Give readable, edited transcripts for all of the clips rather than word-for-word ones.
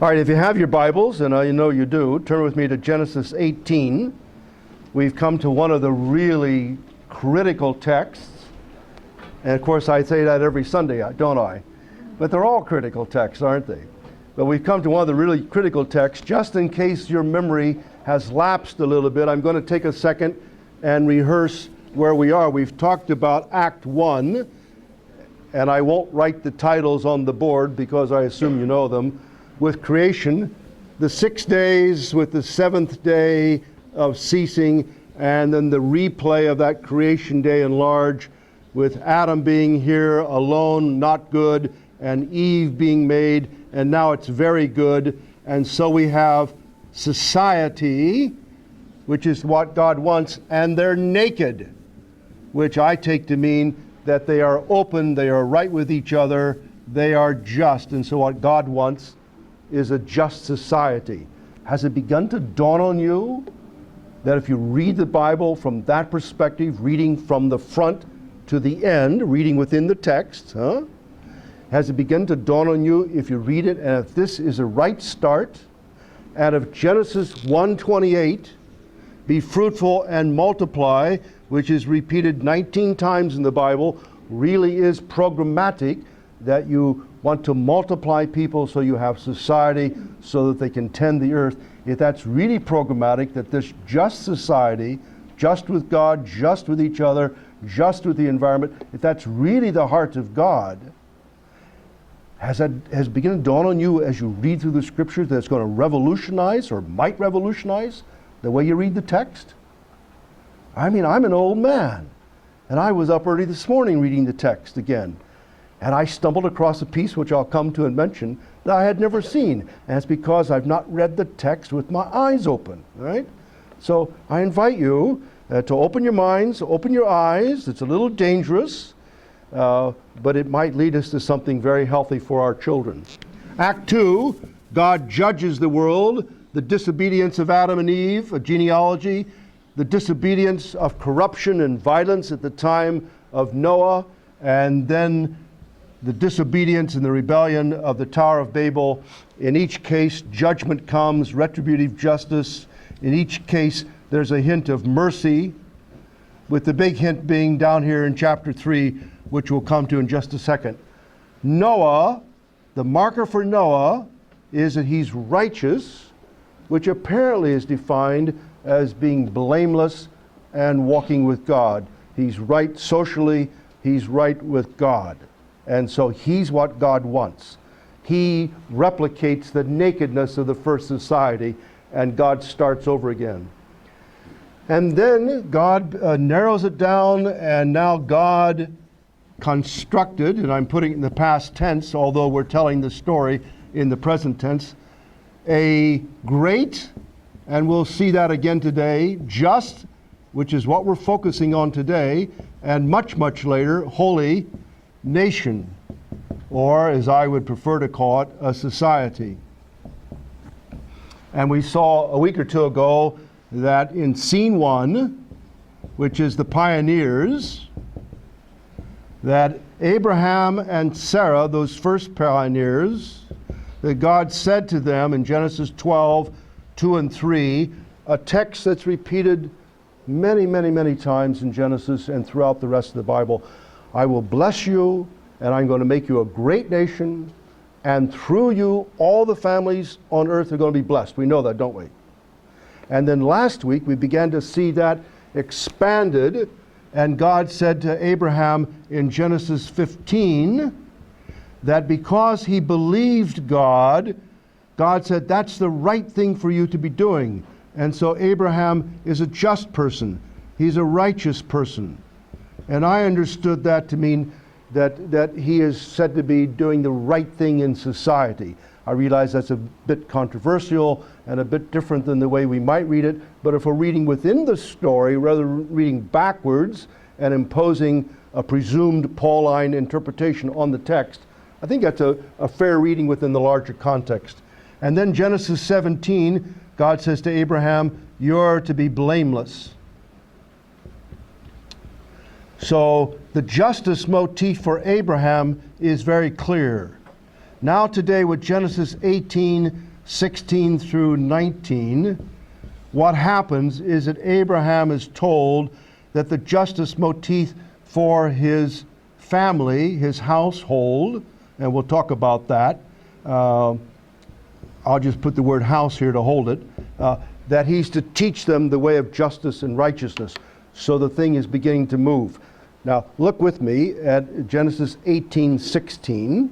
All right, if you have your Bibles, and I know you do, turn with me to Genesis 18. We've come to one of the really critical texts. And of course, I say that every Sunday, don't I? But they're all critical texts, aren't they? But we've come to one of the really critical texts. Just in case your memory has lapsed a little bit, I'm going to take a second and rehearse where we are. We've talked about Act 1, and I won't write the titles on the board because I assume you know them. With creation, the 6 days with the seventh day of ceasing, and then the replay of that creation day in large, with Adam being here alone, not good, and Eve being made, and now it's very good. And so we have society, which is what God wants, and they're naked, which I take to mean that they are open, they are right with each other, they are just. And so what God wants is a just society. Has it begun to dawn on you that if you read the Bible from that perspective, reading from the front to the end, reading within the text, has it begun to dawn on you, if you read it, and if this is a right start, out of Genesis 1:28, be fruitful and multiply, which is repeated 19 times in the Bible, really is programmatic, that you want to multiply people so you have society so that they can tend the earth. If that's really programmatic, that this just society, just with God, just with each other, just with the environment, if that's really the heart of God, has begun to dawn on you as you read through the scriptures that it's going to revolutionize or might revolutionize the way you read the text? I mean, I'm an old man, and I was up early this morning reading the text again. And I stumbled across a piece, which I'll come to and mention, that I had never seen. And it's because I've not read the text with my eyes open, right? So I invite you to open your minds, open your eyes. It's a little dangerous, but it might lead us to something very healthy for our children. Act 2, God judges the world, the disobedience of Adam and Eve, a genealogy, the disobedience of corruption and violence at the time of Noah, and then the disobedience and the rebellion of the Tower of Babel. In each case, judgment comes, retributive justice. In each case, there's a hint of mercy, with the big hint being down here in chapter 3, which we'll come to in just a second. Noah, the marker for Noah is that he's righteous, which apparently is defined as being blameless and walking with God. He's right socially, he's right with God. And so he's what God wants. He replicates the nakedness of the first society, and God starts over again. And then God narrows it down, and now God constructed, and I'm putting it in the past tense, although we're telling the story in the present tense, a great, and we'll see that again today, just, which is what we're focusing on today, and much, much later, holy nation, or as I would prefer to call it, a society. And we saw a week or two ago that in scene 1, which is the pioneers, that Abraham and Sarah, those first pioneers, that God said to them in Genesis 12, 2 and 3, a text that's repeated many, many, many times in Genesis and throughout the rest of the Bible, I will bless you, and I'm going to make you a great nation, and through you all the families on earth are going to be blessed. We know that, don't we? And then last week we began to see that expanded, and God said to Abraham in Genesis 15 that because he believed God, God said that's the right thing for you to be doing. And so Abraham is a just person. He's a righteous person. And I understood that to mean that he is said to be doing the right thing in society. I realize that's a bit controversial and a bit different than the way we might read it, but if we're reading within the story rather than reading backwards and imposing a presumed Pauline interpretation on the text, I think that's a fair reading within the larger context. And then Genesis 17, God says to Abraham, you're to be blameless. So the justice motif for Abraham is very clear. Now today with Genesis 18, 16 through 19, what happens is that Abraham is told that the justice motif for his family, his household, and we'll talk about that. I'll just put the word house here to hold it. That he's to teach them the way of justice and righteousness. So the thing is beginning to move. Now look with me at Genesis 18:16.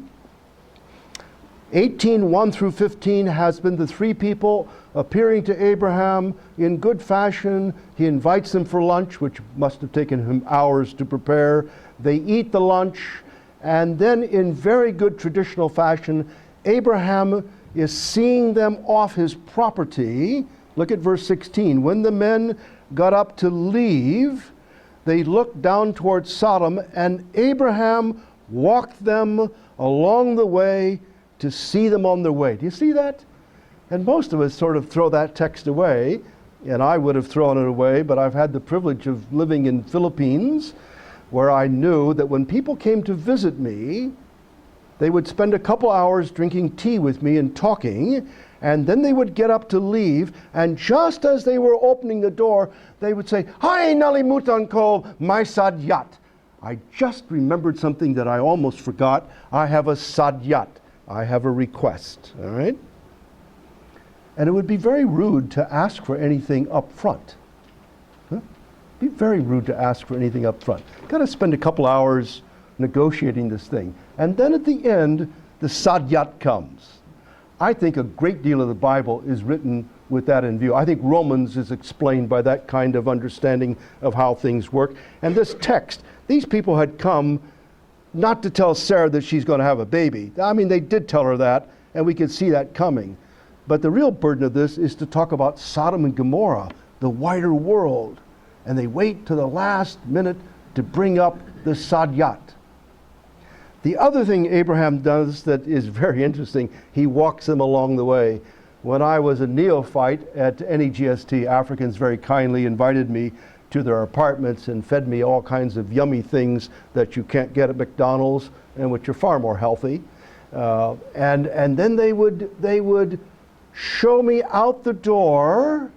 18:1 through 15 has been the three people appearing to Abraham in good fashion. He invites them for lunch, which must have taken him hours to prepare. They eat the lunch, and then in very good traditional fashion, Abraham is seeing them off his property. Look at verse 16. When the men got up to leave, they looked down towards Sodom, and Abraham walked them along the way to see them on their way. Do you see that? And most of us sort of throw that text away, and I would have thrown it away, but I've had the privilege of living in Philippines, where I knew that when people came to visit me, they would spend a couple hours drinking tea with me and talking, and then they would get up to leave, and just as they were opening the door, they would say, "Hi, nalimutan ko may sadyat." I just remembered something that I almost forgot. I have a sadyat. I have a request, all right? And it would be very rude to ask for anything up front. Be very rude to ask for anything up front. Got to spend a couple hours negotiating this thing. And then at the end, the sadyat comes. I think a great deal of the Bible is written with that in view. I think Romans is explained by that kind of understanding of how things work. And this text, these people had come not to tell Sarah that she's going to have a baby. I mean, they did tell her that, and we could see that coming. But the real burden of this is to talk about Sodom and Gomorrah, the wider world. And they wait to the last minute to bring up the sadyat. The other thing Abraham does that is very interesting, he walks them along the way. When I was a neophyte at NEGST, Africans very kindly invited me to their apartments and fed me all kinds of yummy things that you can't get at McDonald's and which are far more healthy. And then they would show me out the door,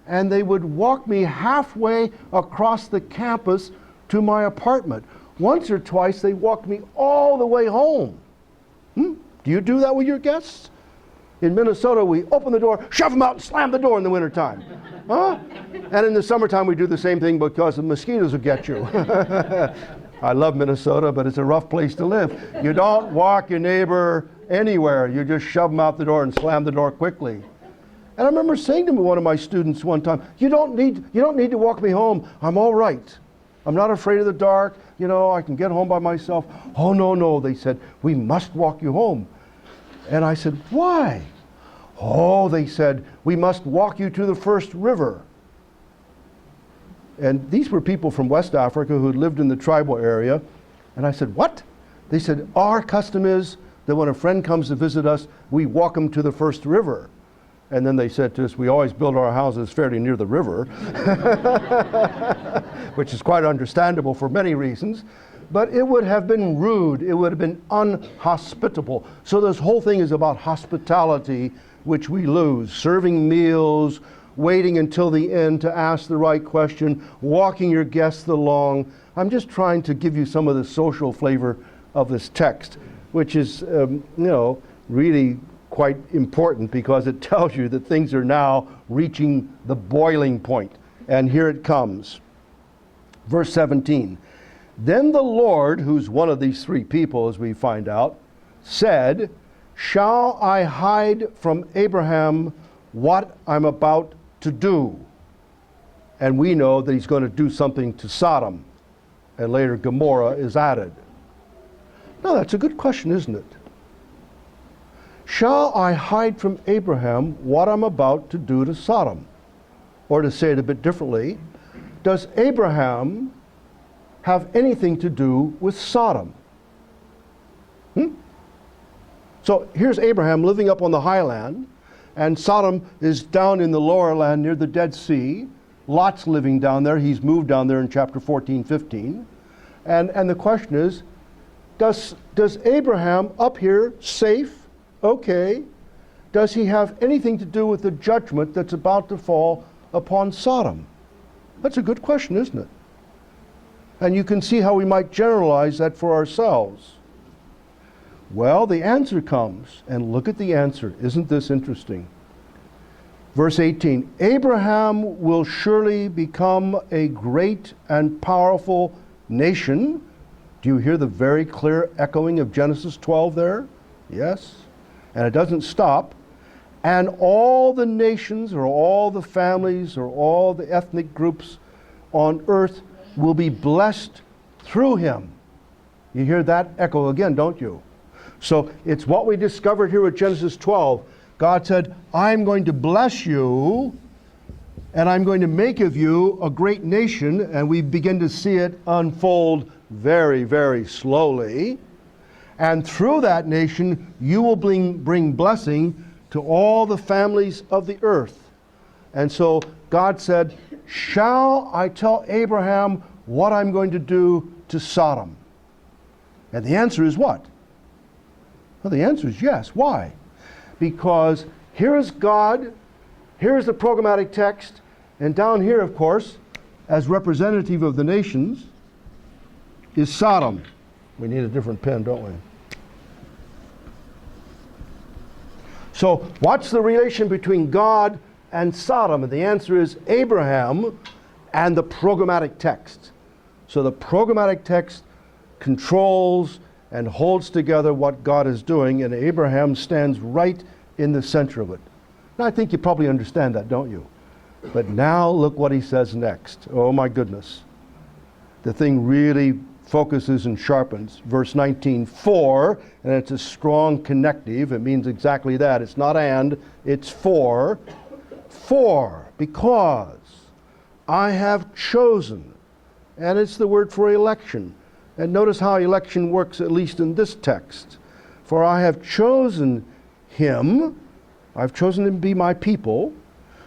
and they would walk me halfway across the campus to my apartment. Once or twice they walked me all the way home. Do you do that with your guests? In Minnesota, we open the door, shove them out, and slam the door in the wintertime. Huh? And in the summertime, we do the same thing because the mosquitoes will get you. I love Minnesota, but it's a rough place to live. You don't walk your neighbor anywhere. You just shove them out the door and slam the door quickly. And I remember saying to one of my students one time, you don't need to walk me home. I'm all right. I'm not afraid of the dark. You know, I can get home by myself. Oh, no, they said, we must walk you home. And I said, why? Oh, they said, we must walk you to the first river. And these were people from West Africa who had lived in the tribal area. And I said, what? They said, our custom is that when a friend comes to visit us, we walk them to the first river. And then they said to us, we always build our houses fairly near the river, which is quite understandable for many reasons. But it would have been rude. It would have been unhospitable. So this whole thing is about hospitality, which we lose. Serving meals, waiting until the end to ask the right question, walking your guests along. I'm just trying to give you some of the social flavor of this text, which is, really quite important because it tells you that things are now reaching the boiling point. And here it comes. Verse 17. Then the Lord, who's one of these three people, as we find out, said, shall I hide from Abraham what I'm about to do? And we know that he's going to do something to Sodom, and later Gomorrah is added. Now that's a good question, isn't it? Shall I hide from Abraham what I'm about to do to Sodom? Or to say it a bit differently, does Abraham have anything to do with Sodom? So here's Abraham living up on the highland, and Sodom is down in the lower land near the Dead Sea. Lot's living down there. He's moved down there in chapter 14, 15. And the question is, does Abraham up here safe, okay, does he have anything to do with the judgment that's about to fall upon Sodom? That's a good question, isn't it? And you can see how we might generalize that for ourselves. Well, the answer comes, and look at the answer. Isn't this interesting? Verse 18, Abraham will surely become a great and powerful nation. Do you hear the very clear echoing of Genesis 12 there? Yes. And it doesn't stop. And all the nations or all the families or all the ethnic groups on earth will be blessed through him. You hear that echo again, don't you? So it's what we discovered here with Genesis 12. God said, I'm going to bless you, and I'm going to make of you a great nation, and we begin to see it unfold very, very slowly. And through that nation, you will bring blessing to all the families of the earth. And so God said, shall I tell Abraham what I'm going to do to Sodom? And the answer is what? Well, the answer is yes. Why? Because here is God, here is the programmatic text, and down here, of course, as representative of the nations, is Sodom. We need a different pen, don't we? So, what's the relation between God and Sodom? And the answer is Abraham and the programmatic text. So the programmatic text controls and holds together what God is doing, and Abraham stands right in the center of it. Now, I think you probably understand that, don't you? But now look what he says next. Oh my goodness. The thing really focuses and sharpens. Verse 19, for, and it's a strong connective. It means exactly that. It's not and, it's for. For, because I have chosen. And it's the word for election. And notice how election works, at least in this text. For I have chosen him, I've chosen him to be my people,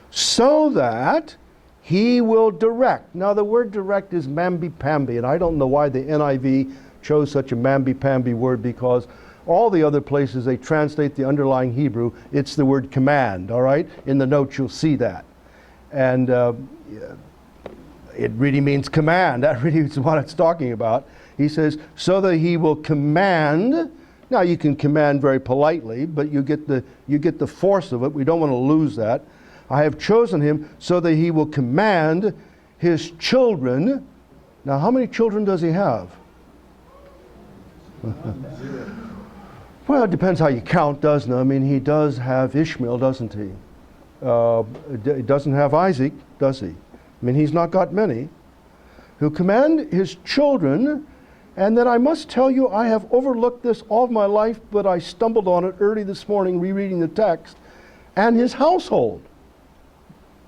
so that he will direct. Now the word direct is mamby-pamby, and I don't know why the NIV chose such a mamby-pamby word, because all the other places they translate the underlying Hebrew, it's the word command, all right? In the notes you'll see that. And it really means command. That really is what it's talking about. He says, so that he will command. Now you can command very politely, but you get the force of it. We don't want to lose that. I have chosen him so that he will command his children. Now how many children does he have? Well, it depends how you count, doesn't it? I mean, he does have Ishmael, doesn't he? He doesn't have Isaac, does he? I mean, he's not got many. He'll command his children. And then I must tell you, I have overlooked this all of my life, but I stumbled on it early this morning rereading the text, and his household.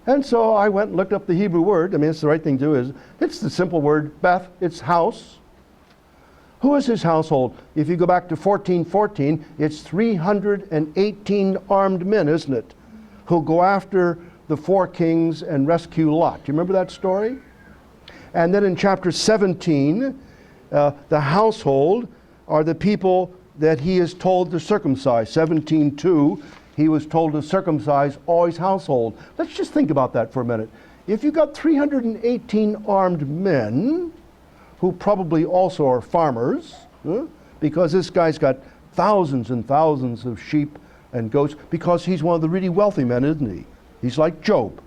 And so I went and looked up the Hebrew word. I mean, it's the right thing to do. Is it's the simple word, Beth, it's house. Who is his household? If you go back to 14:14, it's 318 armed men, isn't it? Who'll go after the 4 kings and rescue Lot. Do you remember that story? And then in chapter 17, the household are the people that he is told to circumcise. 17:2, he was told to circumcise all his household. Let's just think about that for a minute. If you've got 318 armed men, who probably also are farmers, because this guy's got thousands and thousands of sheep and goats, because he's one of the really wealthy men, isn't he? He's like Job.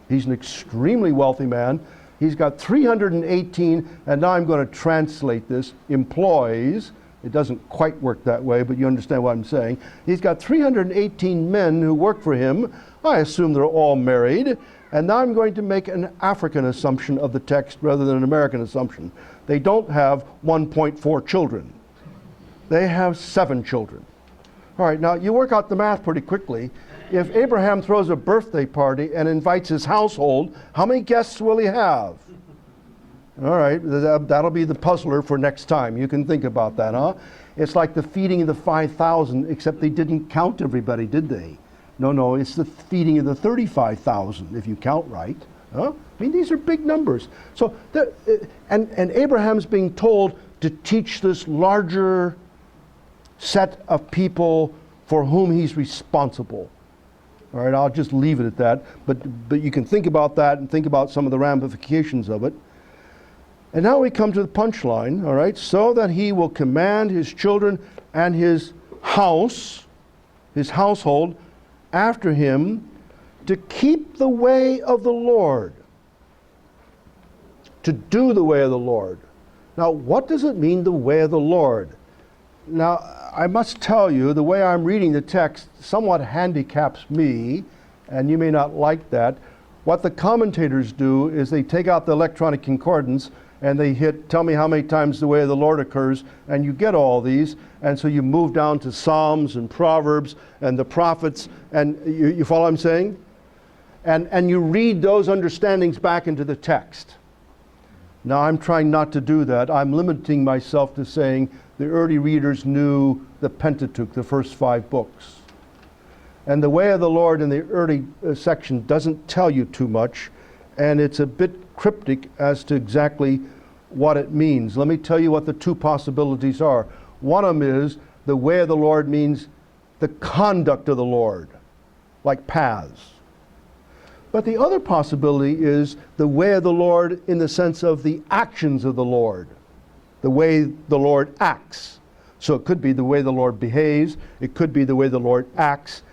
He's an extremely wealthy man. He's got 318, and now I'm going to translate this, employees. It doesn't quite work that way, but you understand what I'm saying. He's got 318 men who work for him. I assume they're all married. And now I'm going to make an African assumption of the text rather than an American assumption. They don't have 1.4 children. They have 7 children. All right, now you work out the math pretty quickly. If Abraham throws a birthday party and invites his household, how many guests will he have? All right, that'll be the puzzler for next time. You can think about that, huh? It's like the feeding of the 5,000, except they didn't count everybody, did they? No, it's the feeding of the 35,000, if you count right. Huh? I mean, these are big numbers. So, and Abraham's being told to teach this larger set of people for whom he's responsible. All right, I'll just leave it at that. But you can think about that and think about some of the ramifications of it. And now we come to the punchline, all right? So that he will command his children and his household after him to keep the way of the Lord, to do the way of the Lord. Now, what does it mean, the way of the Lord? Now, I must tell you, the way I'm reading the text somewhat handicaps me, and you may not like that. What the commentators do is they take out the electronic concordance and they hit, tell me how many times the way of the Lord occurs, and you get all these, and so you move down to Psalms and Proverbs and the prophets, and you follow what I'm saying? And you read those understandings back into the text. Now, I'm trying not to do that. I'm limiting myself to saying the early readers knew the Pentateuch, the first 5 books. And the way of the Lord in the early section doesn't tell you too much, and it's a bit cryptic as to exactly what it means. Let me tell you what the 2 possibilities are. One of them is the way of the Lord means the conduct of the Lord, like paths. But the other possibility is the way of the Lord in the sense of the actions of the Lord, the way the Lord acts. So it could be the way the Lord behaves, it could be the way the Lord acts.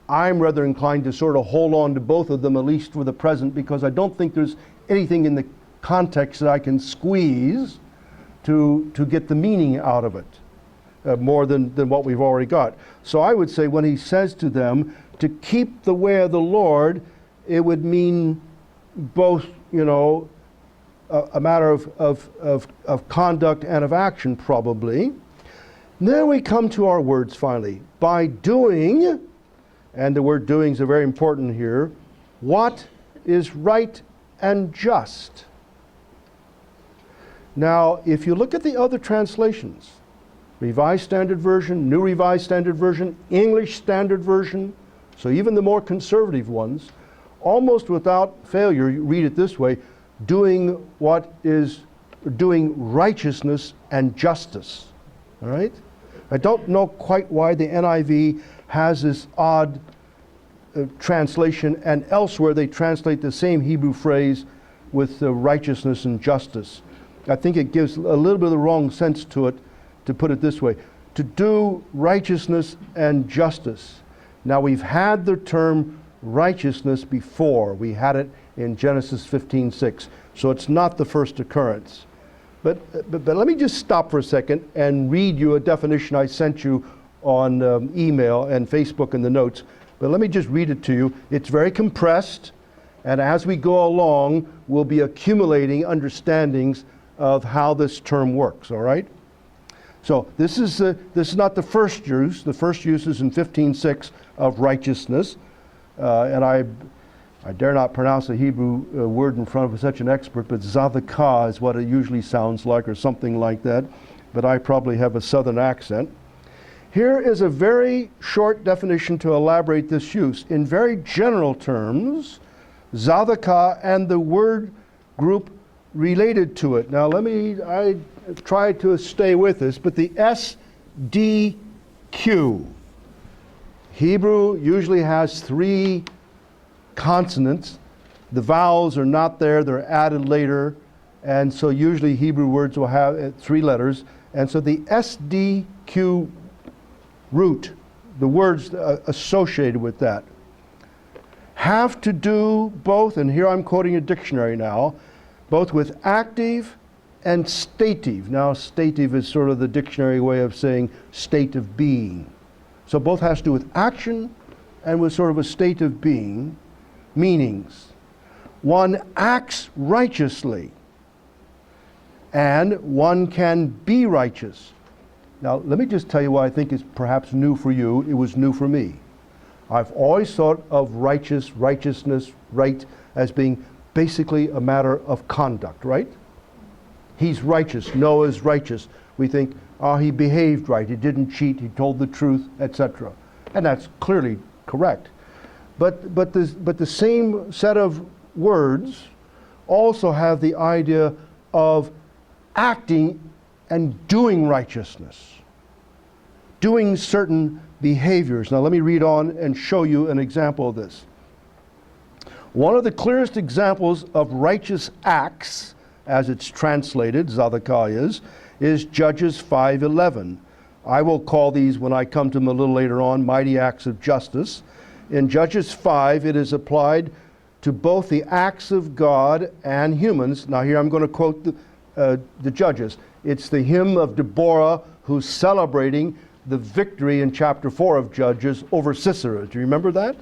I'm rather inclined to sort of hold on to both of them, at least for the present, because I don't think there's anything in the context that I can squeeze to get the meaning out of it, more than what we've already got. So I would say when he says to them to keep the way of the Lord, it would mean both, a matter of conduct and of action, probably. And then we come to our words finally. By doing, and the word doing is very important here, what is right and just. Now, if you look at the other translations, Revised Standard Version, New Revised Standard Version, English Standard Version, so even the more conservative ones, almost without failure, you read it this way, doing righteousness and justice. All right? I don't know quite why the NIV has this odd translation, and elsewhere they translate the same Hebrew phrase with righteousness and justice. I think it gives a little bit of the wrong sense to it, to put it this way. To do righteousness and justice. Now, we've had the term righteousness before. We had it in Genesis 15:6. So it's not the first occurrence. But let me just stop for a second and read you a definition I sent you on email and Facebook in the notes. But let me just read it to you. It's very compressed, and as we go along, we'll be accumulating understandings of how this term works, all right? So this is not the first use. The first use is in 15:6 of righteousness. And I dare not pronounce a Hebrew word in front of such an expert, but zadakah is what it usually sounds like, or something like that. But I probably have a southern accent. Here is a very short definition to elaborate this use. In very general terms, zadakah and the word group related to it. Now I try to stay with this, but the SDQ. Hebrew usually has 3 consonants. The vowels are not there, they're added later, and so usually Hebrew words will have 3 letters. And so the SDQ root, the words associated with that, have to do both, and here I'm quoting a dictionary now, both with active and stative. Now, stative is sort of the dictionary way of saying state of being. So both has to do with action and with sort of a state of being. Meanings. One acts righteously, and one can be righteous. Now, let me just tell you what I think is perhaps new for you. It was new for me. I've always thought of righteousness, right, as being basically a matter of conduct, right? He's righteous. Noah's righteous. We think, oh, he behaved right. He didn't cheat. He told the truth, etc. And that's clearly correct. But the same set of words also have the idea of acting and doing righteousness. doing certain behaviors. Now let me read on and show you an example of this. One of the clearest examples of righteous acts, as it's translated, Zedekiah's, is Judges 5:11. I will call these, when I come to them a little later on, mighty acts of justice. In Judges 5, it is applied to both the acts of God and humans. Now here I'm going to quote the Judges. It's the hymn of Deborah who's celebrating the victory in chapter 4 of Judges over Sisera. Do you remember that?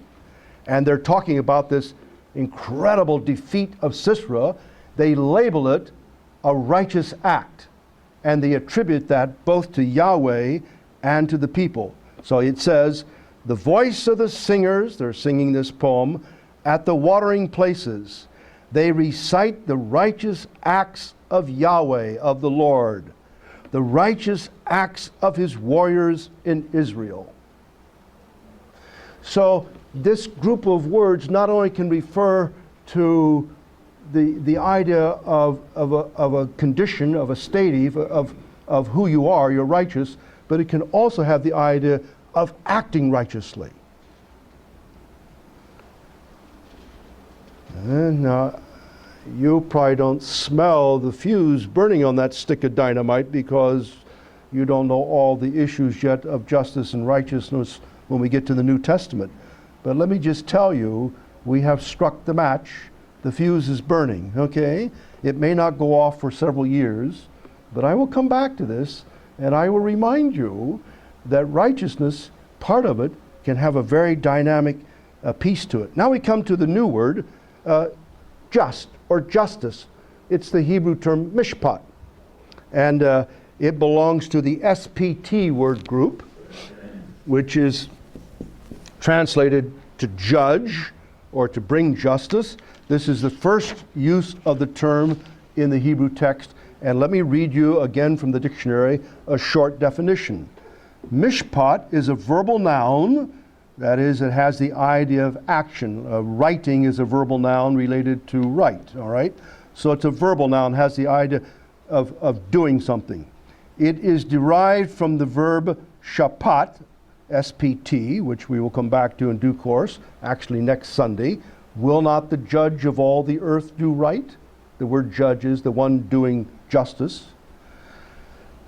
And they're talking about this incredible defeat of Sisera. They label it a righteous act, and they attribute that both to Yahweh and to the people. So it says, the voice of the singers, they're singing this poem, at the watering places, they recite the righteous acts of Yahweh, of the Lord, the righteous acts of his warriors in Israel. So this group of words not only can refer to the idea of a condition, of a state of who you are, you're righteous, but it can also have the idea of acting righteously. And now, you probably don't smell the fuse burning on that stick of dynamite because you don't know all the issues yet of justice and righteousness when we get to the New Testament. But let me just tell you, we have struck the match. The fuse is burning, okay? It may not go off for several years, but I will come back to this, and I will remind you that righteousness, part of it, can have a very dynamic piece to it. Now we come to the new word, just, or justice. It's the Hebrew term mishpat. And it belongs to the SPT word group, which is translated to judge or to bring justice. This is the first use of the term in the Hebrew text. And let me read you again from the dictionary a short definition. Mishpat is a verbal noun. That is, it has the idea of action. Writing is a verbal noun related to write, all right? So it's a verbal noun, has the idea of doing something. It is derived from the verb shapat, SPT, which we will come back to in due course, actually next Sunday. Will not the judge of all the earth do right? The word judge is the one doing justice.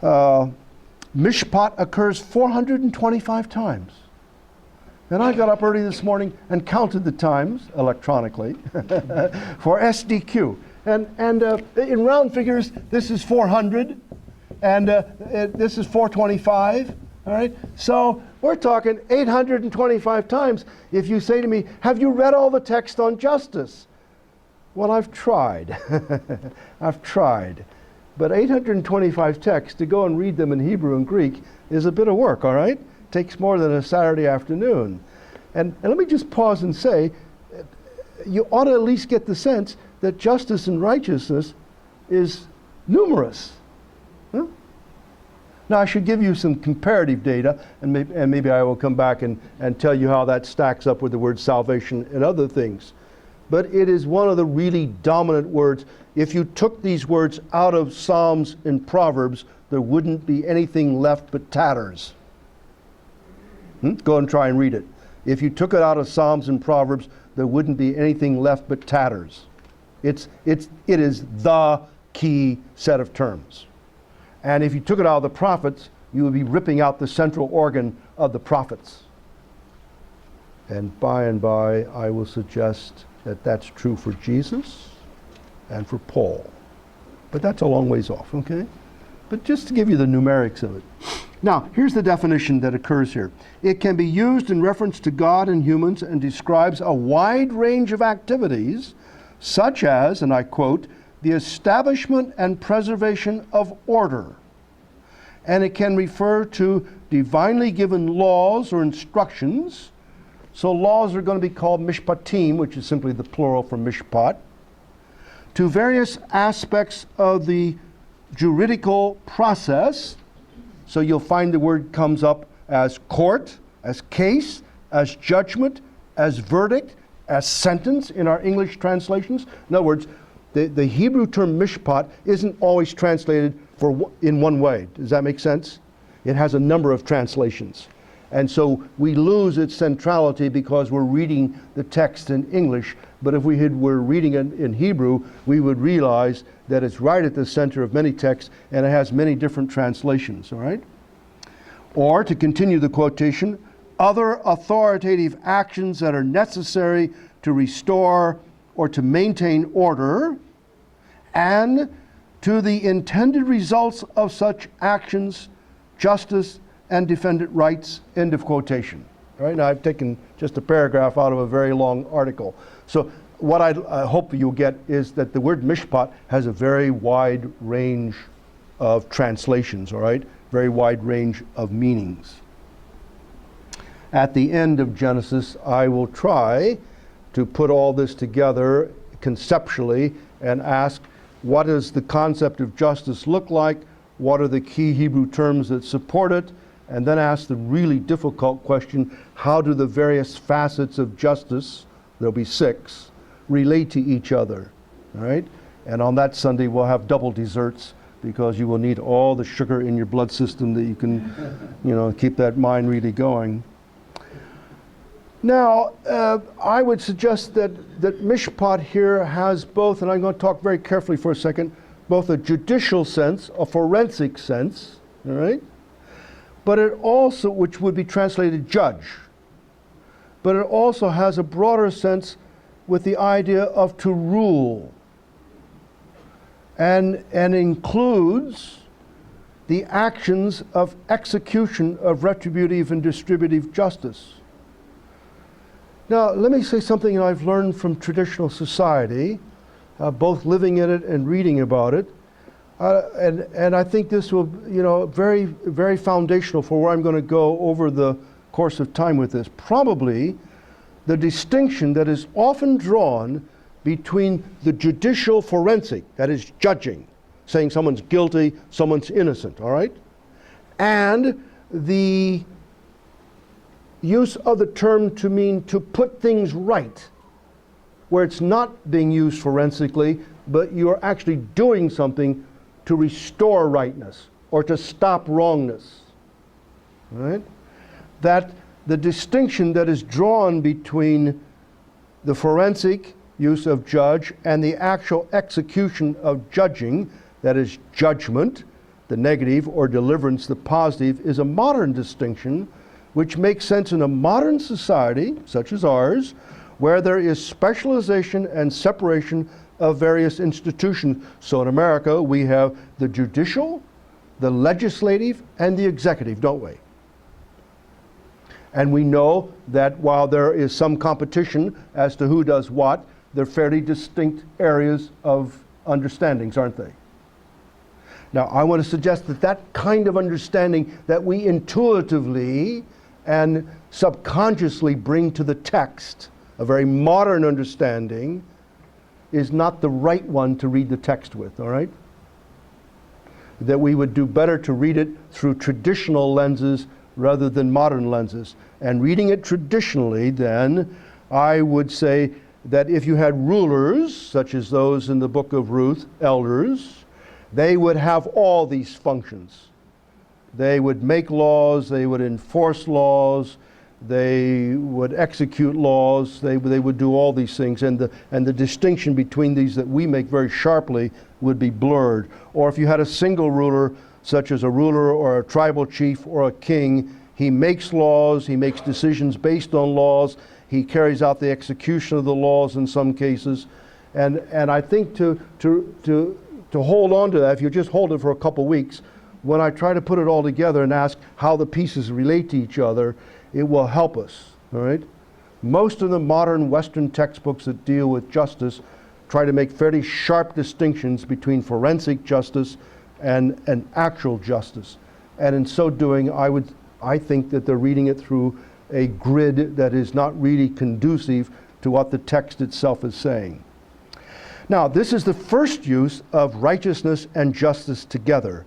Mishpat occurs 425 times. And I got up early this morning and counted the times electronically for SDQ. And in round figures, this is 400, and this is 425. All right? So we're talking 825 times. If you say to me, have you read all the text on justice? Well, I've tried. I've tried. But 825 texts, to go and read them in Hebrew and Greek is a bit of work, all right? Takes more than a Saturday afternoon. And let me just pause and say, you ought to at least get the sense that justice and righteousness is numerous. Huh? Now, I should give you some comparative data, and maybe I will come back and tell you how that stacks up with the word salvation and other things. But it is one of the really dominant words. If you took these words out of Psalms and Proverbs, there wouldn't be anything left but tatters. Go and try and read it. If you took it out of Psalms and Proverbs, there wouldn't be anything left but tatters. It is the key set of terms. And if you took it out of the prophets, you would be ripping out the central organ of the prophets. And by, I will suggest that that's true for Jesus and for Paul. But that's a long ways off, okay? But just to give you the numerics of it. Now, here's the definition that occurs here. It can be used in reference to God and humans and describes a wide range of activities, such as, and I quote, the establishment and preservation of order. And it can refer to divinely given laws or instructions. So laws are going to be called mishpatim, which is simply the plural for mishpat, to various aspects of the juridical process. So you'll find the word comes up as court, as case, as judgment, as verdict, as sentence in our English translations. In other words, the Hebrew term mishpat isn't always translated in one way. Does that make sense? it has a number of translations. And so we lose its centrality because we're reading the text in English. But if were reading it in Hebrew, we would realize that it's right at the center of many texts and it has many different translations, all right? Or, to continue the quotation, other authoritative actions that are necessary to restore or to maintain order, and to the intended results of such actions, justice and defendant rights, end of quotation. All right, now I've taken just a paragraph out of a very long article. So what I hope you'll get is that the word mishpat has a very wide range of translations, all right? Very wide range of meanings. At the end of Genesis, I will try to put all this together conceptually and ask, what does the concept of justice look like? What are the key Hebrew terms that support it? And then ask the really difficult question, how do the various facets of justice, there'll be 6, relate to each other, all right? And on that Sunday, we'll have double desserts because you will need all the sugar in your blood system that you can, keep that mind really going. Now, I would suggest that mishpat here has both, and I'm going to talk very carefully for a second, both a judicial sense, a forensic sense, all right? But it also, which would be translated judge, but it also has a broader sense with the idea of to rule, and includes the actions of execution of retributive and distributive justice. Now, let me say something I've learned from traditional society, both living in it and reading about it. And I think this will, very, very foundational for where I'm going to go over the course of time with this. Probably the distinction that is often drawn between the judicial forensic, that is judging, saying someone's guilty, someone's innocent, all right? And the use of the term to mean to put things right, where it's not being used forensically, but you're actually doing something to restore rightness or to stop wrongness, right? That the distinction that is drawn between the forensic use of judge and the actual execution of judging, that is judgment, the negative, or deliverance, the positive, is a modern distinction which makes sense in a modern society, such as ours, where there is specialization and separation of various institutions. So in America, we have the judicial, the legislative, and the executive, don't we? And we know that while there is some competition as to who does what, they're fairly distinct areas of understandings, aren't they? Now, I want to suggest that that kind of understanding that we intuitively and subconsciously bring to the text, a very modern understanding, is not the right one to read the text with, all right? That we would do better to read it through traditional lenses rather than modern lenses. And reading it traditionally, then, I would say that if you had rulers, such as those in the book of Ruth, elders, they would have all these functions. They would make laws, they would enforce laws, they would execute laws, they would do all these things, and the distinction between these that we make very sharply would be blurred. Or if you had a single ruler, such as a ruler or a tribal chief or a king, he makes laws, he makes decisions based on laws, he carries out the execution of the laws in some cases, and I think to hold on to that, if you just hold it for a couple weeks, when I try to put it all together and ask how the pieces relate to each other, it will help us, all right? Most of the modern Western textbooks that deal with justice try to make fairly sharp distinctions between forensic justice and actual justice. And in so doing, I think that they're reading it through a grid that is not really conducive to what the text itself is saying. Now, this is the first use of righteousness and justice together.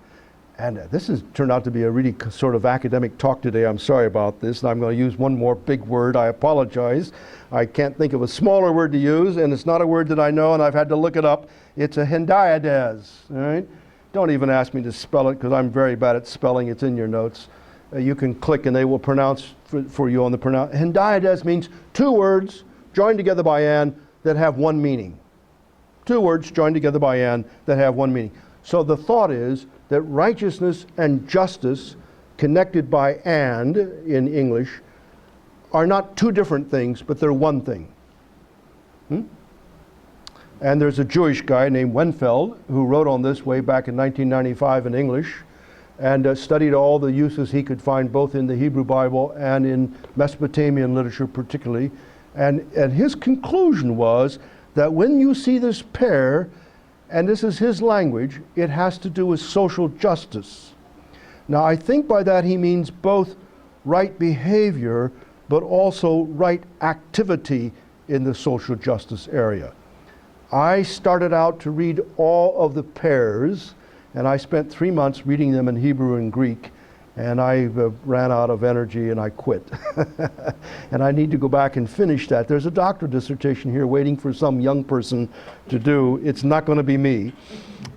And this has turned out to be a really sort of academic talk today. I'm sorry about this. And I'm going to use one more big word. I apologize. I can't think of a smaller word to use, and it's not a word that I know, and I've had to look it up. It's a hendiadez, all right? Don't even ask me to spell it because I'm very bad at spelling. It's in your notes. You can click and they will pronounce for you on the pronoun. Hendiadys means two words joined together by an that have one meaning. Two words joined together by an that have one meaning. So the thought is that righteousness and justice connected by and in English are not two different things, but they're one thing. And there's a Jewish guy named Wenfeld who wrote on this way back in 1995 in English and studied all the uses he could find both in the Hebrew Bible and in Mesopotamian literature particularly. And his conclusion was that when you see this pair, and this is his language, it has to do with social justice. Now I think by that he means both right behavior but also right activity in the social justice area. I started out to read all of the pairs, and I spent 3 months reading them in Hebrew and Greek, and I ran out of energy and I quit. And I need to go back and finish that. There's a doctoral dissertation here waiting for some young person to do. It's not going to be me.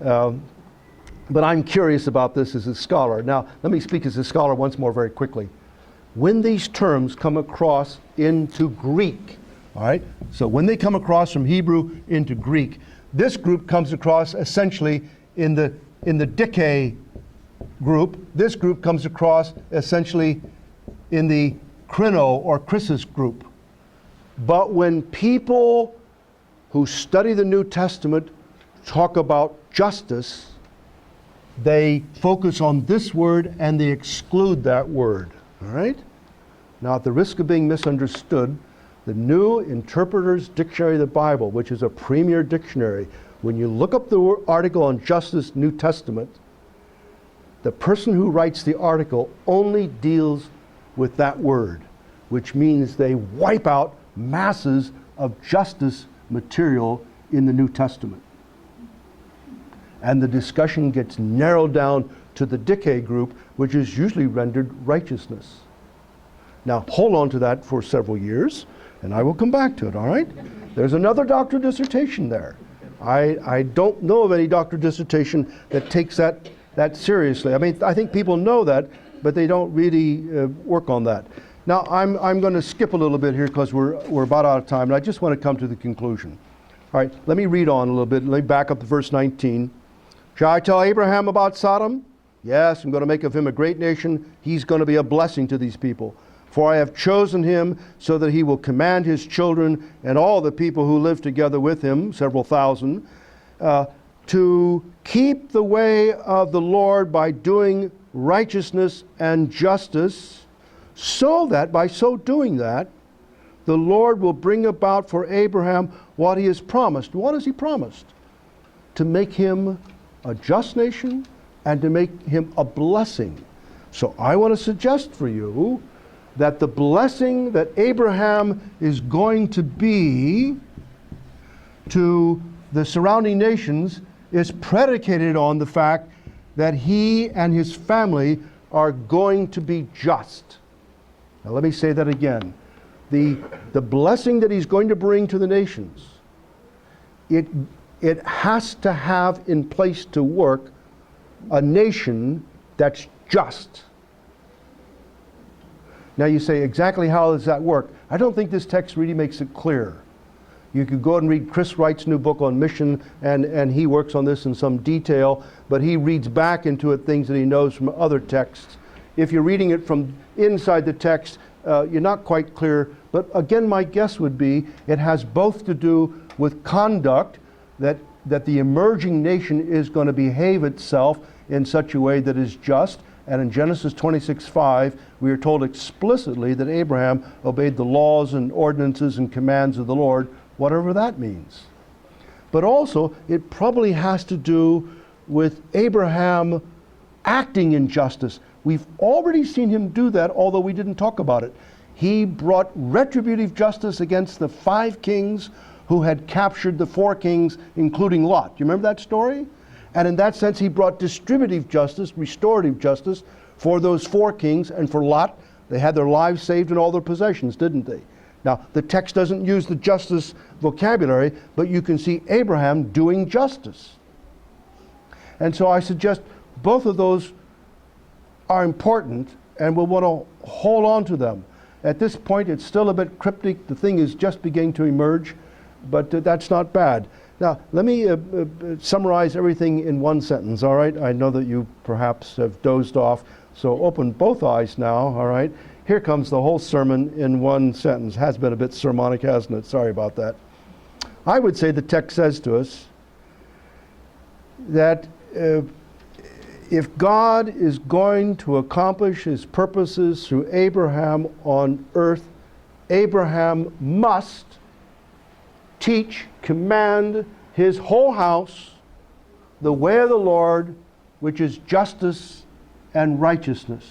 But I'm curious about this as a scholar. Now, let me speak as a scholar once more very quickly. When these terms come across into Greek, all right, so when they come across from Hebrew into Greek, this group comes across essentially in the Dike group. This group comes across essentially in the Krino or Chrysis group. But when people who study the New Testament talk about justice, they focus on this word and they exclude that word. All right? Now, at the risk of being misunderstood, the New Interpreter's Dictionary of the Bible, which is a premier dictionary, when you look up the article on justice, New Testament, the person who writes the article only deals with that word, which means they wipe out masses of justice material in the New Testament. And the discussion gets narrowed down to the Dike group, which is usually rendered righteousness. Now, hold on to that for several years, and I will come back to it, all right? There's another doctoral dissertation there. I don't know of any doctoral dissertation that takes that seriously. I mean, I think people know that, but they don't really work on that. Now, I'm going to skip a little bit here because we're about out of time, and I just want to come to the conclusion. All right, let me read on a little bit. Let me back up to verse 19. Shall I tell Abraham about Sodom? Yes, I'm going to make of him a great nation. He's going to be a blessing to these people. For I have chosen him so that he will command his children and all the people who live together with him, several thousand, to keep the way of the Lord by doing righteousness and justice, so that by so doing that, the Lord will bring about for Abraham what he has promised. What has he promised? To make him a just nation and to make him a blessing. So I want to suggest for you that the blessing that Abraham is going to be to the surrounding nations is predicated on the fact that he and his family are going to be just. Now let me say that again. The blessing that he's going to bring to the nations, it has to have in place to work a nation that's just. Now you say, exactly how does that work? I don't think this text really makes it clear. You could go and read Chris Wright's new book on mission, and he works on this in some detail, but he reads back into it things that he knows from other texts. If you're reading it from inside the text, you're not quite clear, but again, my guess would be it has both to do with conduct, that the emerging nation is going to behave itself in such a way that is just. And in Genesis 26:5, we are told explicitly that Abraham obeyed the laws and ordinances and commands of the Lord, whatever that means. But also, it probably has to do with Abraham acting in justice. We've already seen him do that, although we didn't talk about it. He brought retributive justice against the 5 kings who had captured the 4 kings, including Lot. Do you remember that story? And in that sense, he brought distributive justice, restorative justice for those 4 kings, and for Lot, they had their lives saved and all their possessions, didn't they? Now, the text doesn't use the justice vocabulary, but you can see Abraham doing justice. And so I suggest both of those are important, and we'll want to hold on to them. At this point, it's still a bit cryptic. The thing is just beginning to emerge, but that's not bad. Now, let me summarize everything in one sentence, all right? I know that you perhaps have dozed off, so open both eyes now, all right? Here comes the whole sermon in one sentence. Has been a bit sermonic, hasn't it? Sorry about that. I would say the text says to us that if God is going to accomplish his purposes through Abraham on earth, Abraham must teach, command his whole house the way of the Lord, which is justice and righteousness.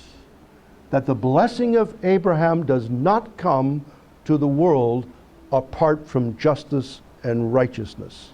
That the blessing of Abraham does not come to the world apart from justice and righteousness.